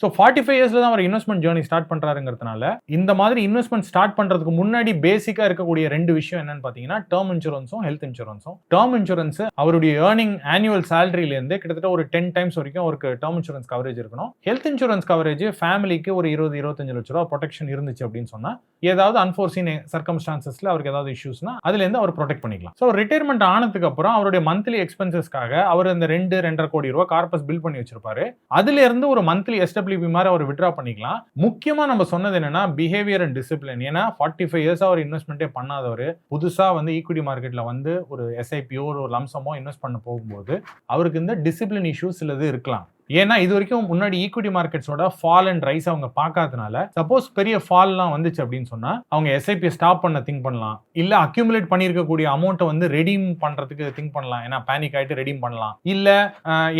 So 45 இயர்ஸ்ல தான் அவர் investment journey start பண்றாருங்கிறதுனால, இந்த மாதிரி இன்வெஸ்ட்மெண்ட் ஸ்டார்ட் பண்றதுக்கு முன்னாடி பேசிக்கா இருக்கக்கூடிய 2 விஷயம் என்னன்னு பார்த்தீங்கன்னா, டெர்ம் இன்சூரன்ஸும், ஹெல்த் இன்சூரன்ஸும். டெர்ம் இன்சூரன்ஸ் அவருடைய ஏர்னிங் ஆனுவல் சேலரியிலேருந்து கிட்டத்தட்ட ஒரு 10 டைம்ஸ் வரைக்கும் அவருக்கு டெர்ம் இன்சூரன்ஸ் கவரேஜ் இருக்கணும். ஹெல்த் இன்சூரன்ஸ் கவரேஜ் ஃபேமிலிக்கு ஒரு 20, 25 லட்ச ரூபா ப்ரொடெக்ஷன் இருந்துச்சு அப்படின்னு சொன்னா, ஏதாவது அன்ஃபோர்சீன் சர்க்கம்ஸ்டான்சஸ்ல அவருக்கு ஏதாவது இஷ்யூஸ்னா அதுலேருந்து அவர் ப்ரொடெக்ட் பண்ணிக்கலாம். ஸோ ரிட்டையர்மெண்ட் ஆனதுக்கு அப்புறம் அவருடைய மந்த்லி எக்ஸ்பென்சஸ்க்காக அவர் இந்த 2.5 கோடி ரூபாய் கார்பஸ் பில் பண்ணி வச்சிருப்பாரு. அதுல இருந்து ஒரு மந்த்லி எஸ்டபிள்யூபி மாதிரி அவர் வித்ட்ரா பண்ணிக்கலாம். முக்கியமா நம்ம சொன்னது என்னன்னா பிஹேவியர் அண்ட் டிசிப்ளின். ஏன்னா 45 இயர்ஸ் அவர் இன்வெஸ்ட்மெண்ட்டே பண்ணாதவர் புதுசா வந்து ஈக்விட்டி மார்க்கெட்ல வந்து ஒரு எஸ்ஐபியோ ஒரு லம்சமோ இன்வெஸ்ட் பண்ண போகும்போது அவருக்கு இந்த டிசிப்ளின் இஷ்யூஸ் சிலது இருக்கலாம். ஏன்னா இது வரைக்கும் முன்னாடி ஈக்விட்டி மார்க்கெட்ஸோட ஃபால் அண்ட் ரைஸ் அவங்க பார்க்காதனால சப்போஸ் பெரிய ஃபால்லாம் வந்துச்சு அப்படின்னு சொன்னா அவங்க எஸ்ஐபி ஸ்டாப் பண்ண திங்க் பண்ணலாம், இல்ல அக்யூமுலேட் பண்ணியிருக்கக்கூடிய அமௌண்ட்டை வந்து ரெடீம் பண்றதுக்கு திங்க் பண்ணலாம். ஏன்னா பேனிக் ஆயிட்டு ரெடீம் பண்ணலாம். இல்ல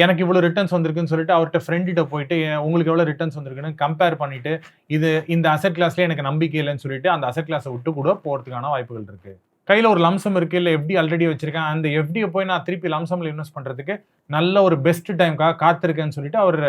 எனக்கு இவ்வளவு ரிட்டர்ன்ஸ் வந்திருக்குன்னு சொல்லிட்டு அவர்கிட்ட ஃப்ரெண்ட்ட போயிட்டு உங்களுக்கு எவ்வளவு ரிட்டர்ன்ஸ் வந்திருக்குன்னு கம்பேர் பண்ணிட்டு இது இந்த அசெட் கிளாஸ்ல எனக்கு நம்பிக்கை இல்லைன்னு சொல்லிட்டு அந்த அசெட் கிளாஸை விட்டு கூட போறதுக்கான வாய்ப்புகள் இருக்கு. கையில் ஒரு லம்சம் இருக்கு, இல்லை எஃப்டி ஆல்ரெடி வச்சிருக்கேன், அந்த எஃப்டியை போய் நான் திருப்பி லம்சம்ல இன்வெஸ்ட் பண்றதுக்கு நல்ல ஒரு பெஸ்ட் டைம்காக காத்திருக்கேன்னு சொல்லிட்டு அவர்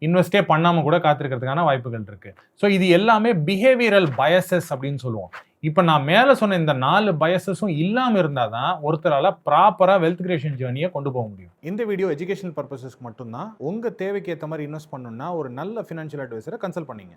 இன்வெஸ்டே பண்ணாம கூட காத்திருக்கிறதுக்கான வாய்ப்புகள் இருக்கு. ஸோ இது எல்லாமே பிஹேவியரல் பயசஸ் அப்படின்னு சொல்லுவோம். இப்போ நான் மேலே சொன்ன இந்த 4 பயசஸும் இல்லாமல் இருந்தால் தான் ஒருத்தரால் ப்ராப்பராக வெல்த் கிரியேஷன் ஜேர்னியை கொண்டு போக முடியும். இந்த வீடியோ எஜுகேஷனல் பர்பஸஸ்க்கு மட்டும்தான். உங்கள் தேவைக்கு ஏற்ற மாதிரி இன்வெஸ்ட் பண்ணணும்னா ஒரு நல்ல ஃபினான்ஷியல் அட்வைசரை கன்சல்ட் பண்ணீங்க.